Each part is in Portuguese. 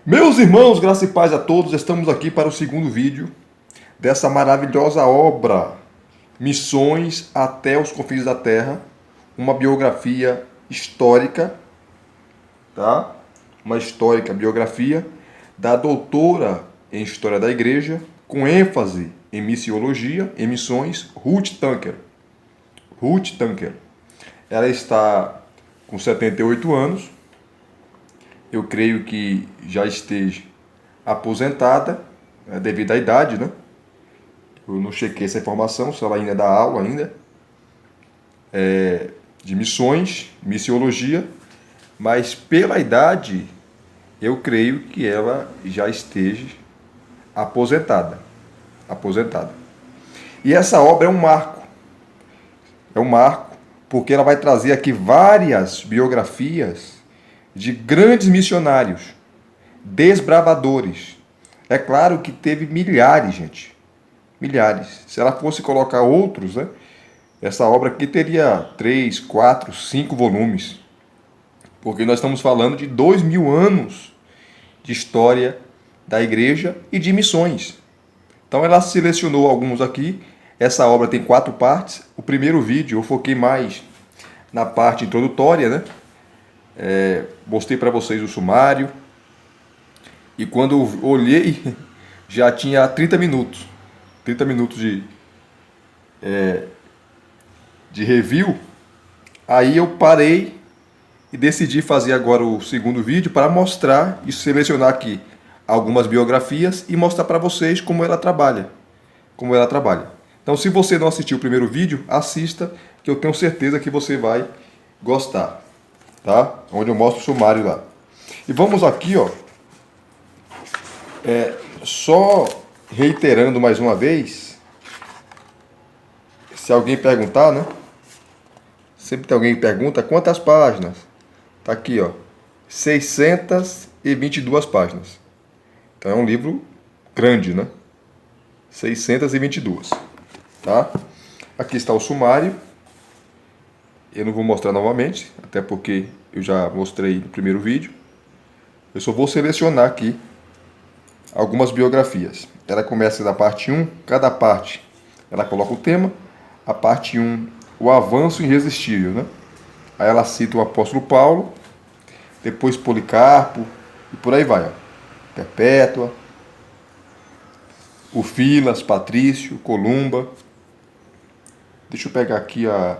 Meus irmãos, graça e paz a todos, estamos aqui para o segundo vídeo dessa maravilhosa obra, Missões até os Confins da Terra, uma biografia histórica, tá? Uma histórica biografia da doutora em História da Igreja, com ênfase em missiologia e missões, Ruth Tanker. Ruth Tanker. Ela está com 78 anos, eu creio que já esteja aposentada, devido à idade, né? Eu não chequei essa informação, se ela ainda dá aula ainda, de missões, missiologia, mas pela idade, eu creio que ela já esteja aposentada. Aposentada. E essa obra é um marco, porque ela vai trazer aqui várias biografias de grandes missionários, desbravadores. É claro que teve milhares, gente. Milhares. Se ela fosse colocar outros, né? Essa obra aqui teria 3, 4, 5 volumes. Porque nós estamos falando de 2000 anos de história da igreja e de missões. Então ela selecionou alguns aqui. Essa obra tem 4 partes. O primeiro vídeo eu foquei mais na parte introdutória, né? Mostrei para vocês o sumário. E quando eu olhei, já tinha 30 minutos. 30 minutos de review. Aí eu parei e decidi fazer agora o segundo vídeo para mostrar e selecionar aqui algumas biografias e mostrar para vocês como ela trabalha. Como ela trabalha. Então, se você não assistiu o primeiro vídeo, assista, que eu tenho certeza que você vai gostar. Tá? Onde eu mostro o sumário lá. E vamos aqui, ó. Só reiterando mais uma vez, se alguém perguntar, né? Sempre tem alguém que pergunta quantas páginas. Tá aqui, ó. 622 páginas. Então é um livro grande, né? 622. Tá? Aqui está o sumário. Eu não vou mostrar novamente, até porque eu já mostrei no primeiro vídeo. Eu só vou selecionar aqui algumas biografias. Ela começa da parte 1, cada parte ela coloca o tema. A parte 1, o avanço irresistível, né? Aí ela cita o apóstolo Paulo, depois Policarpo, e por aí vai, ó. Perpétua, o Filas, Patrício, Columba. Deixa eu pegar aqui a...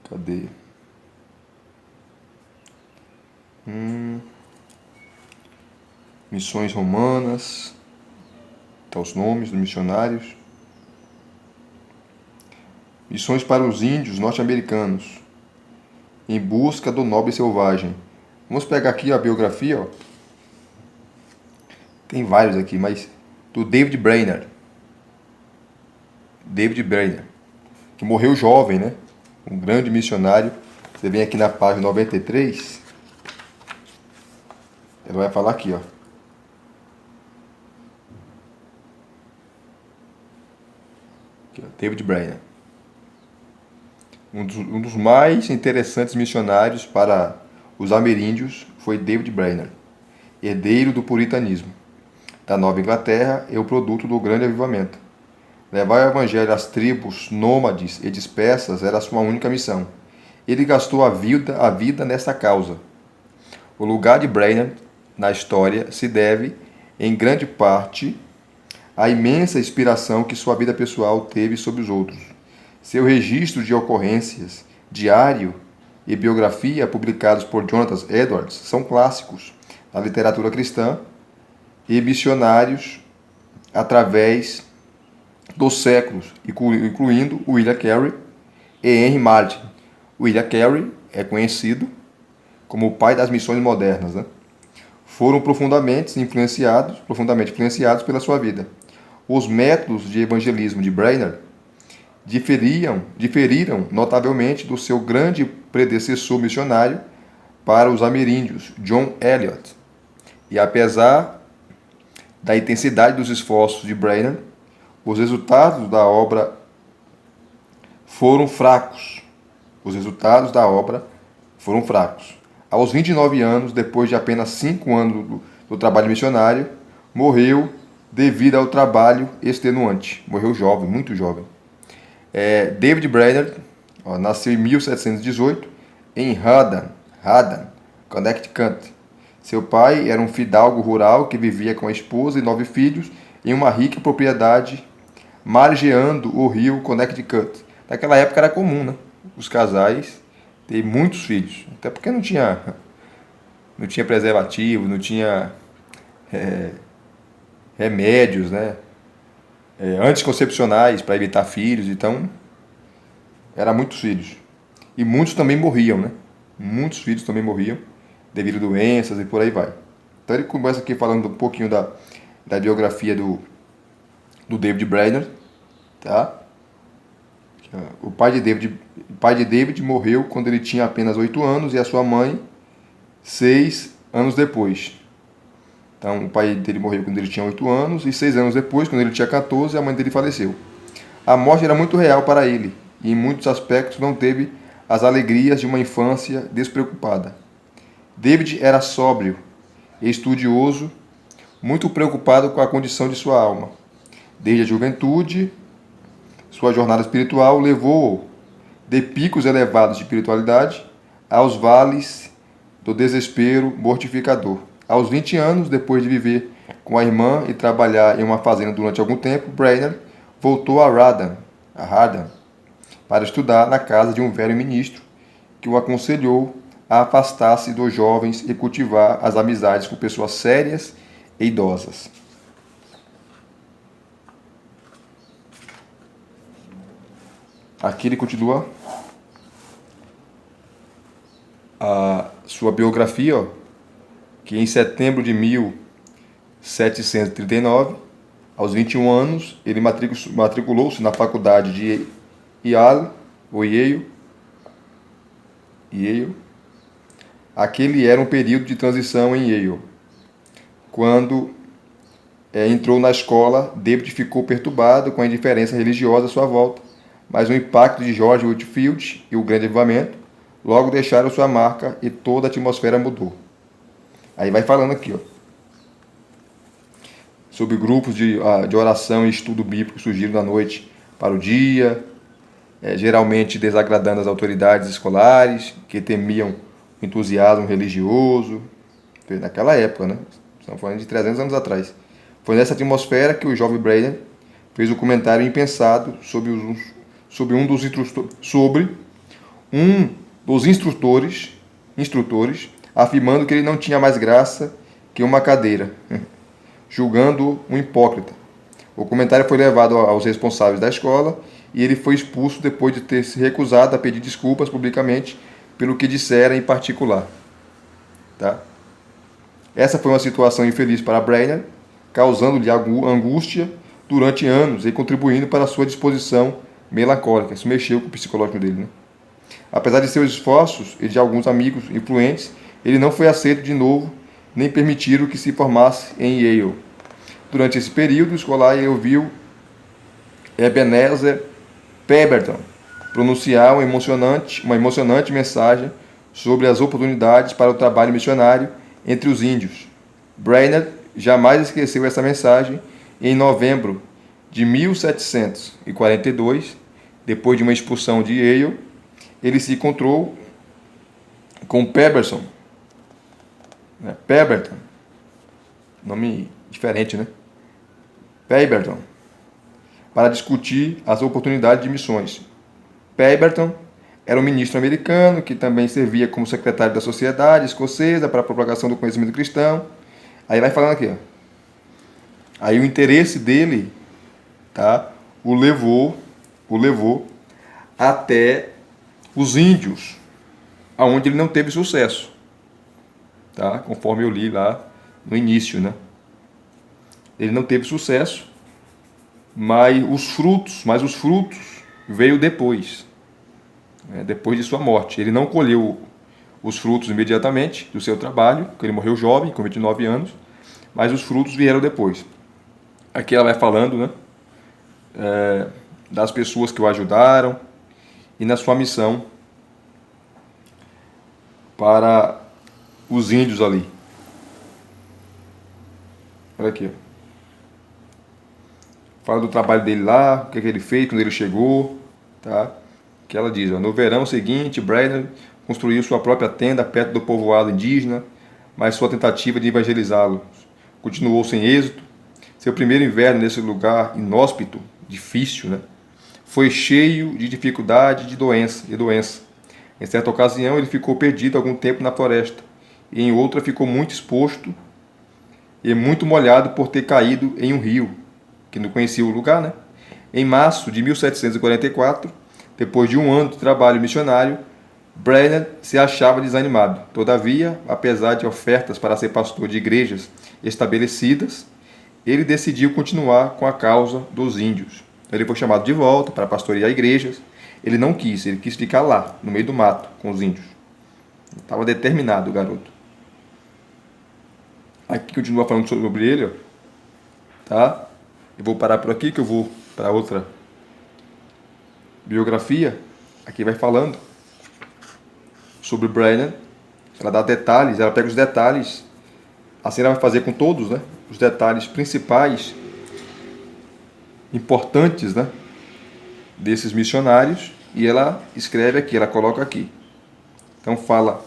Cadê? Missões romanas. Tá os nomes dos missionários. Missões para os índios norte-americanos. Em busca do nobre selvagem. Vamos pegar aqui a biografia, ó. Tem vários aqui, mas do David Brainerd. David Brainerd, que morreu jovem, né? Um grande missionário. Você vem aqui na página 93. Ele vai falar aqui, ó. Aqui, ó, David Brainerd. Um dos mais interessantes missionários para os ameríndios foi David Brainerd, herdeiro do puritanismo da Nova Inglaterra e o produto do grande avivamento. Levar o evangelho às tribos nômades e dispersas era a sua única missão. Ele gastou a vida nessa causa. O lugar de Brainerd na história se deve, em grande parte, à imensa inspiração que sua vida pessoal teve sobre os outros. Seu registro de ocorrências, diário e biografia publicados por Jonathan Edwards são clássicos da literatura cristã e missionários através dos séculos, incluindo William Carey e Henry Martyn. William Carey é conhecido como o pai das missões modernas, né? Foram profundamente influenciados pela sua vida. Os métodos de evangelismo de Brainerd diferiram notavelmente do seu grande predecessor missionário para os ameríndios, John Eliot. E apesar da intensidade dos esforços de Brainerd, os resultados da obra foram fracos. aos 29 anos, depois de apenas 5 anos do trabalho missionário, morreu devido ao trabalho extenuante. Morreu jovem, muito jovem. David Brainerd nasceu em 1718 em Haddam, Connecticut. Seu pai era um fidalgo rural que vivia com a esposa e 9 filhos em uma rica propriedade margeando o rio Connecticut. Naquela época era comum, né? Os casais terem muitos filhos, até porque não tinha preservativo, não tinha remédios, né? Anticoncepcionais para evitar filhos, então era muitos filhos. E muitos também morriam, né? Muitos filhos também morriam devido a doenças e por aí vai. Então ele começa aqui falando um pouquinho da biografia do David Brainerd, tá? O pai de David morreu quando ele tinha apenas 8 anos e a sua mãe 6 anos depois. Então o pai dele morreu quando ele tinha 8 anos e 6 anos depois, quando ele tinha 14, a mãe dele faleceu. A morte era muito real para ele e em muitos aspectos não teve as alegrias de uma infância despreocupada. David era sóbrio e estudioso, muito preocupado com a condição de sua alma. Desde a juventude, sua jornada espiritual levou-o de picos elevados de espiritualidade aos vales do desespero mortificador. Aos 20 anos, depois de viver com a irmã e trabalhar em uma fazenda durante algum tempo, Brainerd voltou a Haddam, para estudar na casa de um velho ministro que o aconselhou a afastar-se dos jovens e cultivar as amizades com pessoas sérias e idosas. Aqui ele continua a sua biografia, que em setembro de 1739, aos 21 anos, ele matriculou-se na faculdade de Yale. Aquele era um período de transição em Yale. Quando entrou na escola, David ficou perturbado com a indiferença religiosa à sua volta, mas o impacto de George Whitefield e o grande avivamento logo deixaram sua marca e toda a atmosfera mudou. Aí vai falando aqui, sobre grupos de oração e estudo bíblico surgiram na noite para o dia, geralmente desagradando as autoridades escolares, que temiam o entusiasmo religioso. Foi naquela época, né? Estamos falando de 300 anos atrás. Foi nessa atmosfera que o jovem Brainerd fez um comentário impensado sobre um dos instrutores, afirmando que ele não tinha mais graça que uma cadeira, julgando-o um hipócrita. O comentário foi levado aos responsáveis da escola e ele foi expulso depois de ter se recusado a pedir desculpas publicamente pelo que dissera em particular. Tá? Essa foi uma situação infeliz para Brainerd, causando-lhe angústia durante anos e contribuindo para a sua disposição melancólica. Isso mexeu com o psicológico dele, né? Apesar de seus esforços e de alguns amigos influentes, ele não foi aceito de novo, nem permitiram que se formasse em Yale. Durante esse período escolar, ele ouviu Ebenezer Pemberton pronunciar uma emocionante mensagem sobre as oportunidades para o trabalho missionário entre os índios. Brainerd jamais esqueceu essa mensagem e em novembro de 1742, depois de uma expulsão de Yale, ele se encontrou com Pemberton, nome diferente, né? Pemberton, para discutir as oportunidades de missões. Pemberton era um ministro americano que também servia como secretário da Sociedade Escocesa para a propagação do conhecimento cristão. Aí vai falando aqui, Aí o interesse dele, tá, o levou até os índios, aonde ele não teve sucesso, tá? Conforme eu li lá no início, né? Ele não teve sucesso, mas os frutos veio depois, né? Depois de sua morte. Ele não colheu os frutos imediatamente do seu trabalho, porque ele morreu jovem, com 29 anos, mas os frutos vieram depois. Aqui ela vai falando, né, das pessoas que o ajudaram e na sua missão para os índios ali. Olha aqui, ó. Fala do trabalho dele lá, o que ele fez quando ele chegou, tá? Que ela diz, ó, no verão seguinte, Brainerd construiu sua própria tenda perto do povoado indígena, mas sua tentativa de evangelizá-lo continuou sem êxito. Seu primeiro inverno nesse lugar inóspito, difícil, né? Foi cheio de dificuldade e doença. Em certa ocasião, ele ficou perdido algum tempo na floresta, e em outra ficou muito exposto e muito molhado por ter caído em um rio, que não conhecia o lugar, né? Em março de 1744, depois de um ano de trabalho missionário, Brainerd se achava desanimado. Todavia, apesar de ofertas para ser pastor de igrejas estabelecidas, ele decidiu continuar com a causa dos índios. Ele foi chamado de volta para pastorear igrejas. Ele não quis, ele quis ficar lá, no meio do mato, com os índios. Estava determinado o garoto. Aqui continua falando sobre ele, ó. Tá? Eu vou parar por aqui, que eu vou para outra biografia. Aqui vai falando sobre Brainerd. Ela dá detalhes, ela pega os detalhes. Assim ela vai fazer com todos, né? Os detalhes principais, importantes, né? Desses missionários. E ela escreve aqui, ela coloca aqui. Então fala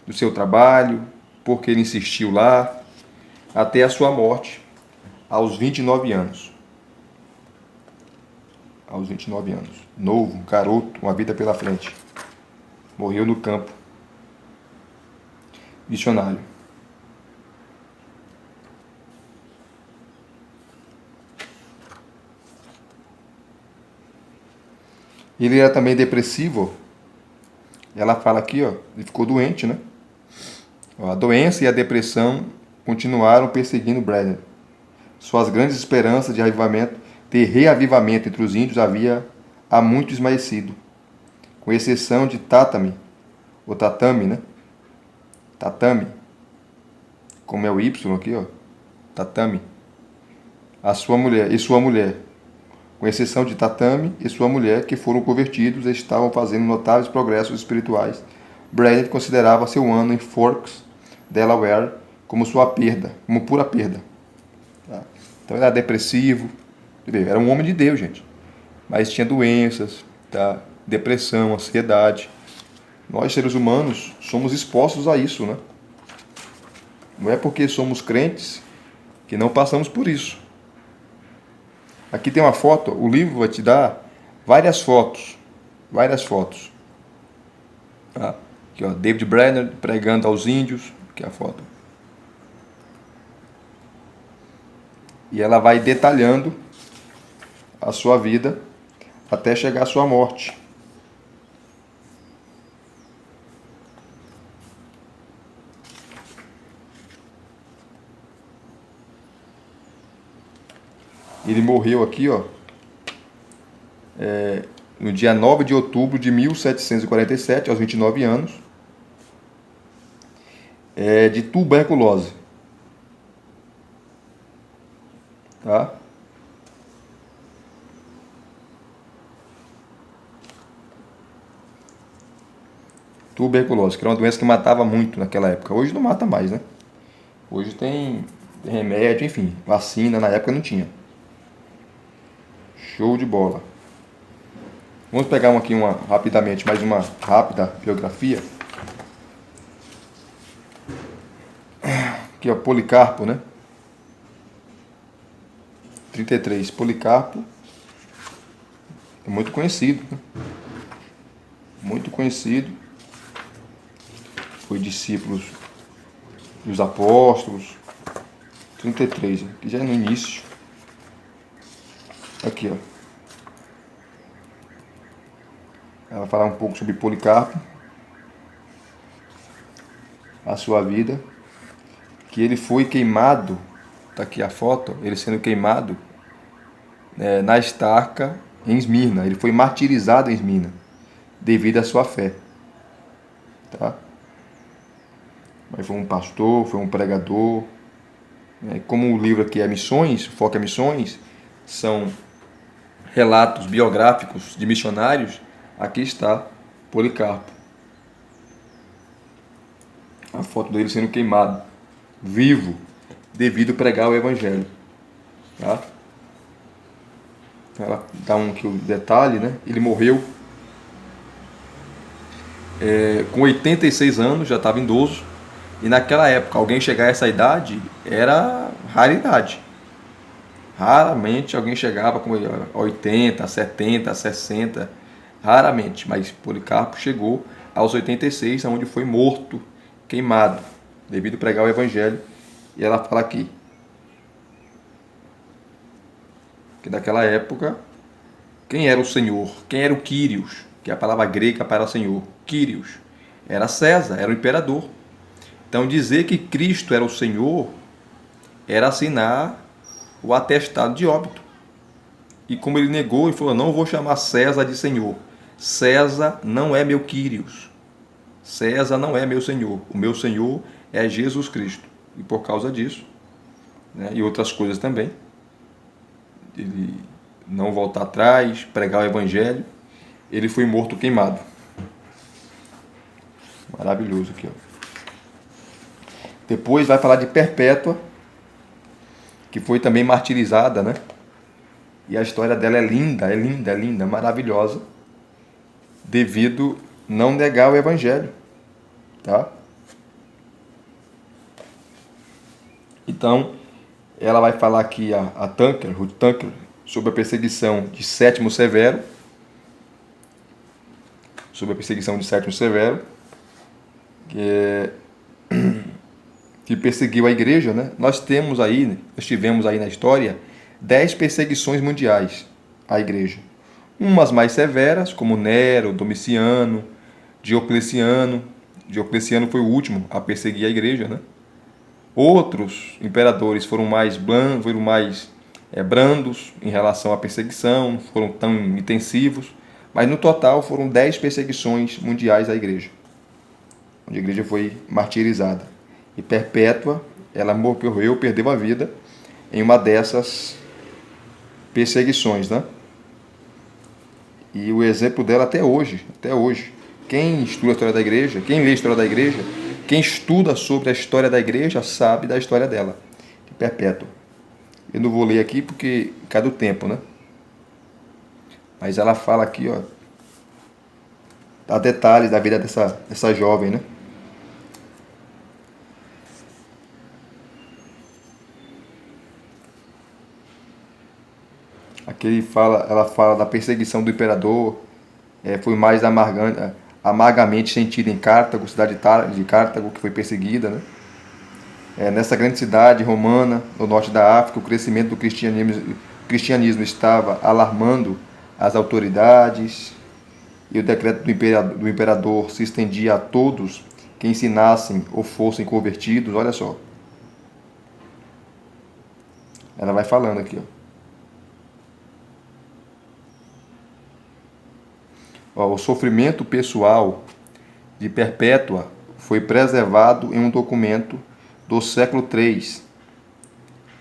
do seu trabalho, porque ele insistiu lá, até a sua morte, aos 29 anos. Aos 29 anos. Novo, garoto, uma vida pela frente. Morreu no campo. Missionário. Ele era também depressivo. Ela fala aqui, ó, ele ficou doente, né? A doença e a depressão continuaram perseguindo Brainerd. Suas grandes esperanças de reavivamento entre os índios há muito esmaecido. Com exceção de Tatami, ou Tatami, né? Tatami, como é o Y aqui, ó. Tatami. Sua mulher. Com exceção de Tatami e sua mulher, que foram convertidos e estavam fazendo notáveis progressos espirituais, Brainerd considerava seu ano em Forks, Delaware, como pura perda. Tá? Então ele era depressivo, era um homem de Deus, gente, mas tinha doenças, tá? Depressão, ansiedade. Nós, seres humanos, somos expostos a isso, né? Não é porque somos crentes que não passamos por isso. Aqui tem uma foto, o livro vai te dar várias fotos. Tá? Aqui, ó, David Brainerd pregando aos índios, aqui é a foto. E ela vai detalhando a sua vida até chegar à sua morte. Ele morreu aqui, ó, no dia 9 de outubro de 1747, aos 29 anos, de tuberculose. Tá? Tuberculose, que era uma doença que matava muito naquela época. Hoje não mata mais, né? Hoje tem remédio, enfim, vacina, na época não tinha. Show de bola. Vamos pegar rapidamente, mais uma rápida biografia. Aqui, ó, Policarpo, né? 33. Policarpo é muito conhecido, né? Muito conhecido. Foi discípulo dos apóstolos. 33, aqui já é no início. Aqui, ó. Ela vai falar um pouco sobre Policarpo, a sua vida, que ele foi queimado, tá aqui a foto, ele sendo queimado na estaca em Esmirna. Ele foi martirizado em Esmirna devido à sua fé, tá? Mas foi um pastor, foi um pregador. Como o livro aqui é Missões, foca em missões, são relatos biográficos de missionários. Aqui está Policarpo. a foto dele sendo queimado, vivo, devido a pregar o evangelho. Tá? Ela dá aqui um detalhe, né? Ele morreu com 86 anos, já estava idoso. E naquela época, alguém chegar a essa idade era raridade. Raramente alguém chegava com 80, 70, 60. Raramente. Mas Policarpo chegou aos 86, onde foi morto, queimado, devido a pregar o evangelho. E ela fala aqui que naquela época, quem era o Senhor? Quem era o Quírios? Que é a palavra grega para Senhor. Quírios. Era César, era o imperador. Então dizer que Cristo era o Senhor era assinar o atestado de óbito. E como ele negou, ele falou, não vou chamar César de Senhor. César não é meu Quírios. César não é meu Senhor. O meu Senhor é Jesus Cristo. E por causa disso, né, e outras coisas também, ele não voltar atrás, pregar o Evangelho, ele foi morto queimado. Maravilhoso aqui, ó. Depois vai falar de Perpétua, que foi também martirizada, né? E a história dela é linda, é linda, é linda, maravilhosa, devido não negar o Evangelho, tá? Então, ela vai falar aqui, a Tanker, Ruth Tanker, sobre a perseguição de Sétimo Severo, que perseguiu a igreja, né? Nós tivemos aí na história 10 perseguições mundiais à igreja. Umas mais severas, como Nero, Domiciano, Diocleciano. Diocleciano foi o último a perseguir a igreja, né? Outros imperadores foram mais brandos em relação à perseguição, foram tão intensivos, mas no total foram 10 perseguições mundiais à igreja, onde a igreja foi martirizada. E Perpétua, ela morreu, perdeu a vida em uma dessas perseguições, né? E o exemplo dela até hoje, quem estuda a história da igreja, quem lê a história da igreja, quem estuda sobre a história da igreja sabe da história dela, de Perpétua. Eu não vou ler aqui porque cada o tempo, né? Mas ela fala aqui, ó, dá detalhes da vida dessa jovem, né? Aqui ela fala da perseguição do imperador, foi mais amargamente sentida em Cartago, cidade de Cartago, que foi perseguida, né? Nessa grande cidade romana, no norte da África, o crescimento do cristianismo estava alarmando as autoridades, e o decreto do imperador se estendia a todos que ensinassem ou fossem convertidos. Olha só. Ela vai falando aqui, ó. O sofrimento pessoal de Perpétua foi preservado em um documento do século III,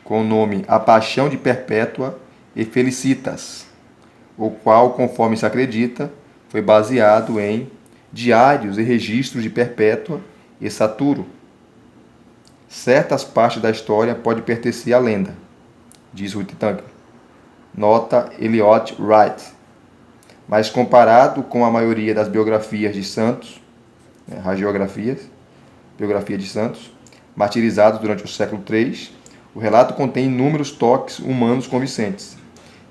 com o nome A Paixão de Perpétua e Felicitas, o qual, conforme se acredita, foi baseado em diários e registros de Perpétua e Saturo. Certas partes da história podem pertencer à lenda, diz Ruth Tanker. Nota Eliot Wright. Mas comparado com a maioria das biografias de santos, biografia de santos, martirizados durante o século III, o relato contém inúmeros toques humanos convincentes.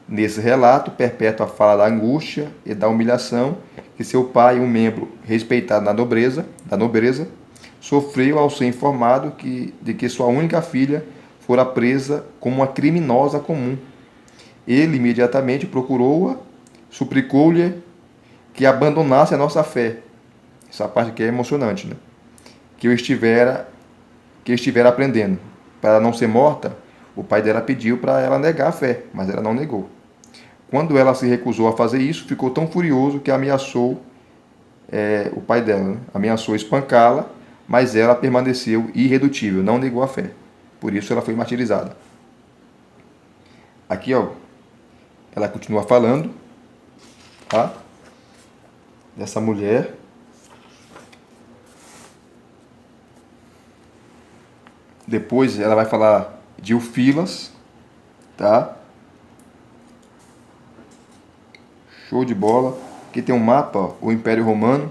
Nesse relato, Perpétua fala da angústia e da humilhação que seu pai, um membro respeitado da nobreza, sofreu ao ser informado de que sua única filha fora presa como uma criminosa comum. Ele imediatamente procurou-a, suplicou-lhe que abandonasse a nossa fé. Essa parte aqui é emocionante, né? Que estivera aprendendo. Para não ser morta, o pai dela pediu para ela negar a fé, mas ela não negou. Quando ela se recusou a fazer isso, ficou tão furioso que ameaçou o pai dela, né? Ameaçou espancá-la, mas ela permaneceu irredutível, não negou a fé. Por isso ela foi martirizada. Aqui, ó, ela continua falando, tá? Dessa mulher. Depois ela vai falar de Ulfilas, tá? Show de bola. Aqui tem um mapa, o Império Romano.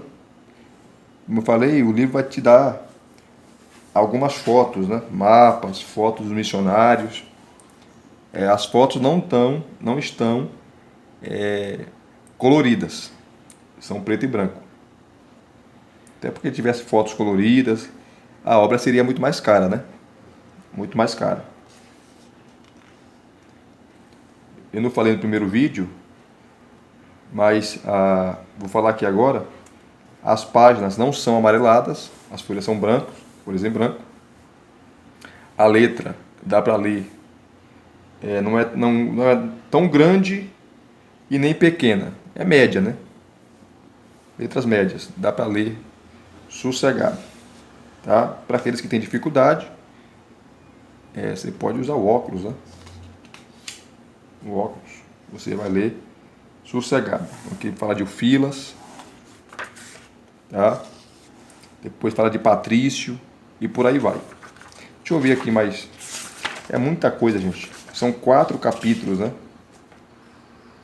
Como eu falei, o livro vai te dar algumas fotos, né? Mapas, fotos dos missionários. As fotos não estão coloridas, são preto e branco. Até porque tivesse fotos coloridas, a obra seria muito mais cara, né? Muito mais cara. Eu não falei no primeiro vídeo, mas vou falar aqui agora. As páginas não são amareladas, as folhas são brancas, folhas em branco. A letra dá para ler, não é tão grande e nem pequena, é média, né? Letras médias, dá para ler sossegado, tá? Para aqueles que têm dificuldade, você pode usar o óculos, né? O óculos, você vai ler sossegado. Aqui fala de Ulfilas, tá? Depois fala de Patrício e por aí vai. Deixa eu ver aqui mais. É muita coisa, gente. São 4 capítulos, né?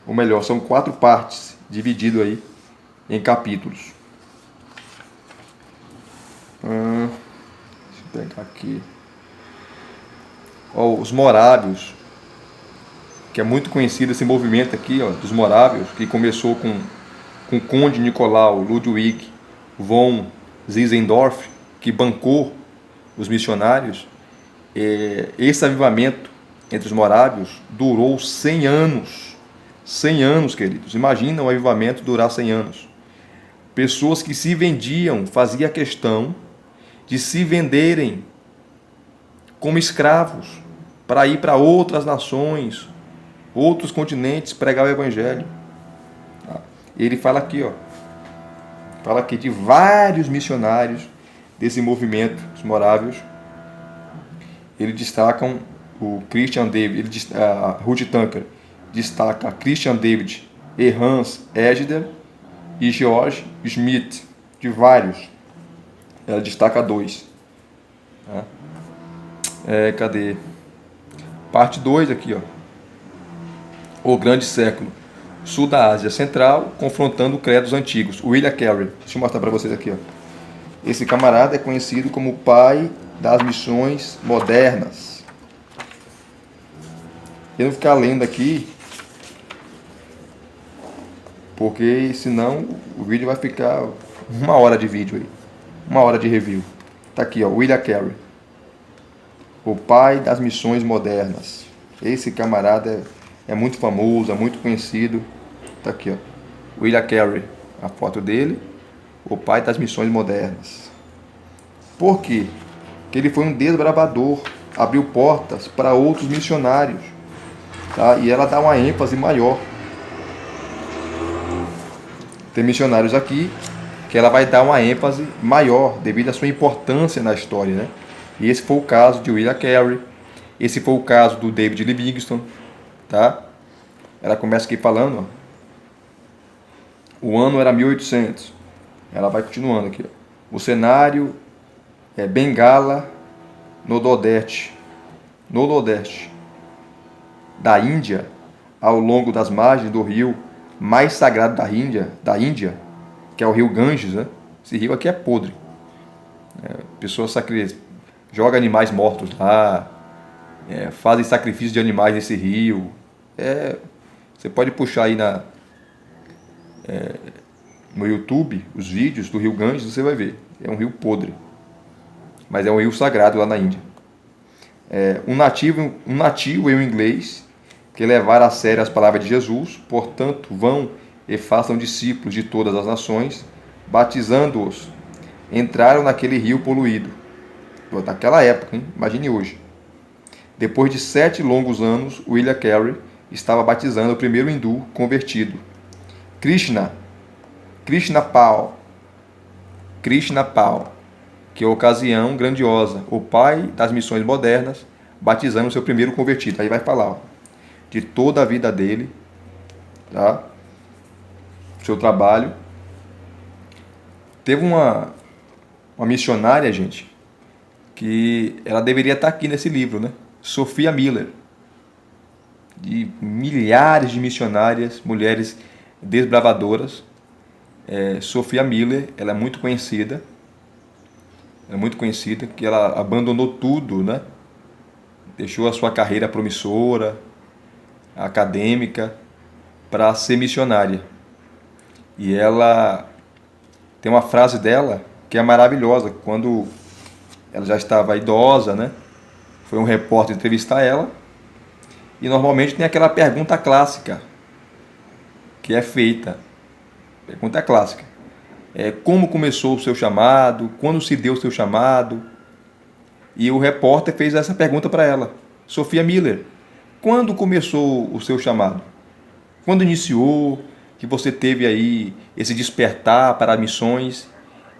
Ou melhor, são 4 partes, dividido aí em capítulos. Deixa eu pegar aqui. Ó, os Morávios, que é muito conhecido esse movimento aqui, ó, dos Morávios, que começou com o Conde Nicolau Ludwig von Zinzendorf, que bancou os missionários. Esse avivamento entre os Morávios durou 100 anos. 100 anos, queridos. Imagina um avivamento durar 100 anos. Pessoas que se vendiam, faziam questão de se venderem como escravos para ir para outras nações, outros continentes, pregar o evangelho. Ele fala aqui, ó, fala aqui de vários missionários desse movimento, os Morávios. Eles destacam o Christian David, a Ruth Tanker destaca Christian David e Hans Egeder e George Schmidt, de vários. Ela destaca 2. Tá? Cadê? Parte 2 aqui, ó. O Grande Século. Sul da Ásia Central, confrontando credos antigos. William Carey. Deixa eu mostrar para vocês aqui, ó. Esse camarada é conhecido como o pai das missões modernas. Eu não vou ficar lendo aqui, porque senão o vídeo vai ficar 1 hora de vídeo aí. 1 hora de review. Tá aqui, ó, William Carey. O pai das missões modernas. Esse camarada é muito famoso, é muito conhecido. Tá aqui, ó. William Carey. A foto dele. O pai das missões modernas. Por quê? Porque ele foi um desbravador. Abriu portas para outros missionários. Tá? E ela dá uma ênfase maior. Tem missionários aqui que ela vai dar uma ênfase maior devido à sua importância na história, né? E esse foi o caso de William Carey. Esse foi o caso do David Livingstone, tá? Ela começa aqui falando, ó, o ano era 1800. Ela vai continuando aqui, ó. O cenário é Bengala, no Nordeste da Índia, ao longo das margens do rio mais sagrado da Índia, que é o rio Ganges, né? Esse rio aqui é podre. Pessoas jogam animais mortos lá, fazem sacrifício de animais nesse rio. Você pode puxar aí no YouTube os vídeos do rio Ganges, você vai ver. É um rio podre, mas é um rio sagrado lá na Índia. Um nativo e um inglês que levaram a sério as palavras de Jesus, portanto, vão e façam discípulos de todas as nações, batizando-os, entraram naquele rio poluído. Naquela época, hein? Imagine hoje. Depois de 7 longos anos, William Carey estava batizando o primeiro hindu convertido, Krishna Pal, que ocasião grandiosa, o pai das missões modernas, batizando o seu primeiro convertido. Aí vai falar, ó, de toda a vida dele, tá? Seu trabalho. Teve uma missionária, gente, que ela deveria estar aqui nesse livro, né? Sophia Miller, de milhares de missionárias, mulheres desbravadoras. Sophia Miller, ela é muito conhecida, que ela abandonou tudo, né? Deixou a sua carreira promissora, acadêmica, para ser missionária. E ela tem uma frase dela que é maravilhosa. Quando ela já estava idosa, né? Foi um repórter entrevistar ela. E normalmente tem aquela pergunta clássica que é feita. Pergunta clássica. Como começou o seu chamado? Quando se deu o seu chamado? E o repórter fez essa pergunta para ela. Sophia Miller, quando começou o seu chamado? Quando iniciou, que você teve aí esse despertar para missões?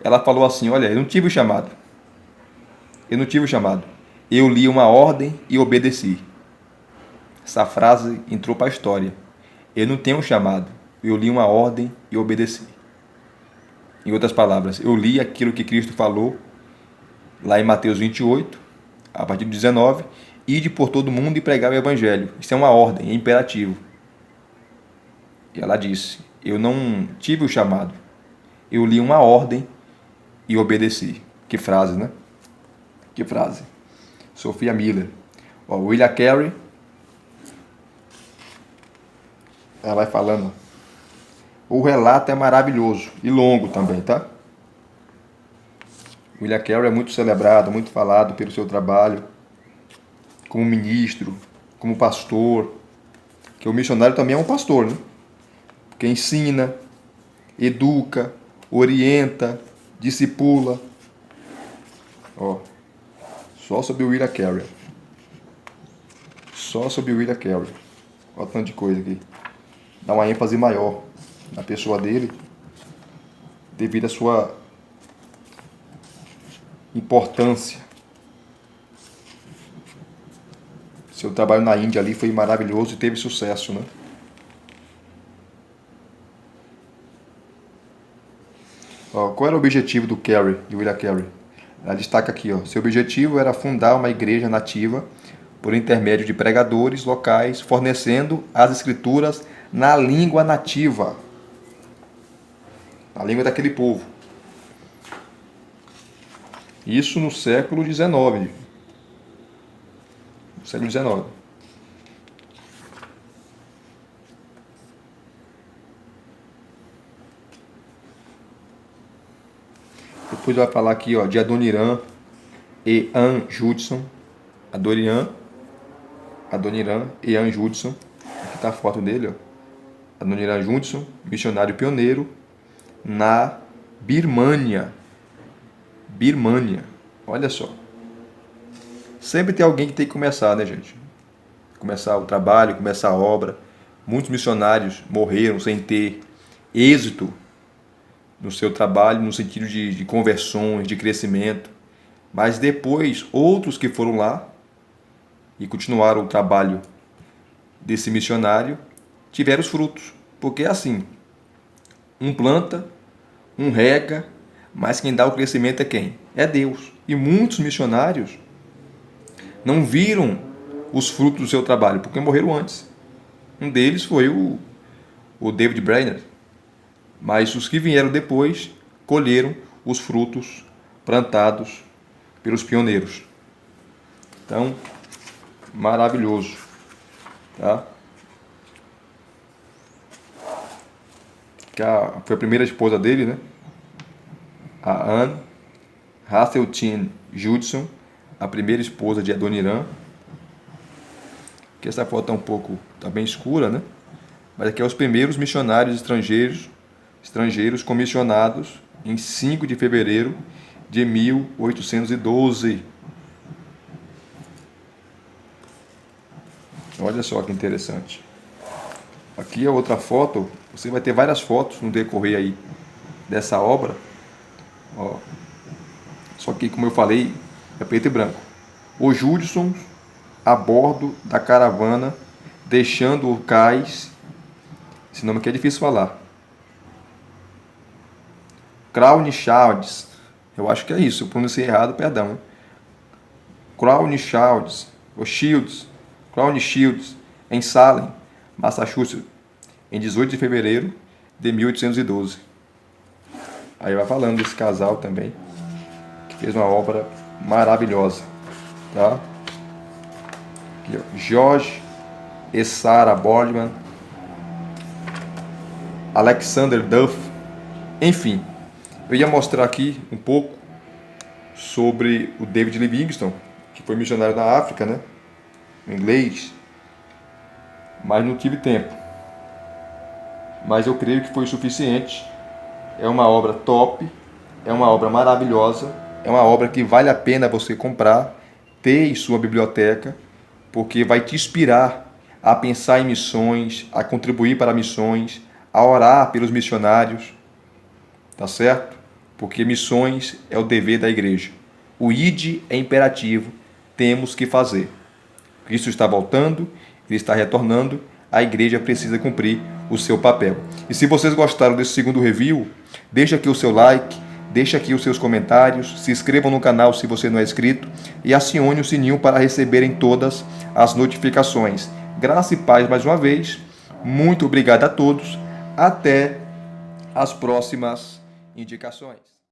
Ela falou assim, olha, eu não tive o chamado. Eu li uma ordem e obedeci. Essa frase entrou para a história. Eu não tenho um chamado. Eu li uma ordem e obedeci. Em outras palavras, eu li aquilo que Cristo falou lá em Mateus 28, a partir do 19, ide por todo mundo e pregar o evangelho. Isso é uma ordem, é imperativo. E ela disse, eu não tive o chamado. Eu li uma ordem e obedeci. Que frase, né? Que frase. Sophia Miller. William Carey, ela vai falando. O relato é maravilhoso e longo também, tá? William Carey é muito celebrado, muito falado pelo seu trabalho como ministro, como pastor, que o missionário também é um pastor, né? Que ensina, educa, orienta, discipula. Só sobre o William Carey. Olha o tanto de coisa aqui. Dá uma ênfase maior na pessoa dele, devido à sua importância. Seu trabalho na Índia ali foi maravilhoso e teve sucesso, né? Qual era o objetivo do Carey, de William Carey? Ela destaca aqui, seu objetivo era fundar uma igreja nativa por intermédio de pregadores locais, fornecendo as escrituras na língua nativa, na língua daquele povo. Isso no século XIX. Depois vai falar aqui, de Adoniram e Ann Judson. Adoniram e Ann Judson. Aqui está a foto dele, Adoniram Judson, missionário pioneiro na Birmânia. Olha só. Sempre tem alguém que tem que começar, né, gente? Começar o trabalho, começar a obra. Muitos missionários morreram sem ter êxito no seu trabalho, no sentido de conversões, de crescimento. Mas depois, outros que foram lá e continuaram o trabalho desse missionário, tiveram os frutos. Porque é assim, um planta, um rega, mas quem dá o crescimento é quem? É Deus. E muitos missionários não viram os frutos do seu trabalho, porque morreram antes. Um deles foi o David Brainerd. Mas os que vieram depois colheram os frutos plantados pelos pioneiros. Então, maravilhoso. Tá? Foi a primeira esposa dele, né? A Ann Hasseltine Judson, a primeira esposa de Adoniram. Aqui essa foto está bem escura, né? Mas aqui é os primeiros missionários estrangeiros comissionados em 5 de fevereiro de 1812. Olha só que interessante. Aqui é outra foto. Você vai ter várias fotos no decorrer aí dessa obra. Só que, como eu falei, é preto e branco. Os Judsons a bordo da caravana, deixando o cais. Esse nome aqui é difícil falar. Crown Charles. Eu acho que é isso. Eu pronunciei errado, perdão. Crown Shields, em Salem, Massachusetts, em 18 de fevereiro de 1812. Aí vai falando desse casal também, que fez uma obra maravilhosa, tá? Aqui, ó, George e Sarah Boardman, Alexander Duff, enfim. Eu ia mostrar aqui um pouco sobre o David Livingstone, que foi missionário na África, né? Em inglês, mas não tive tempo. Mas eu creio que foi suficiente. É uma obra top, é uma obra maravilhosa, é uma obra que vale a pena você comprar, ter em sua biblioteca, porque vai te inspirar a pensar em missões, a contribuir para missões, a orar pelos missionários, tá certo? Porque missões é o dever da igreja. O ide é imperativo, temos que fazer. Cristo está voltando, Ele está retornando, a igreja precisa cumprir o seu papel. E se vocês gostaram desse segundo review, deixa aqui o seu like, deixa aqui os seus comentários, se inscrevam no canal se você não é inscrito e acione o sininho para receberem todas as notificações. Graça e paz mais uma vez, muito obrigado a todos, até as próximas indicações.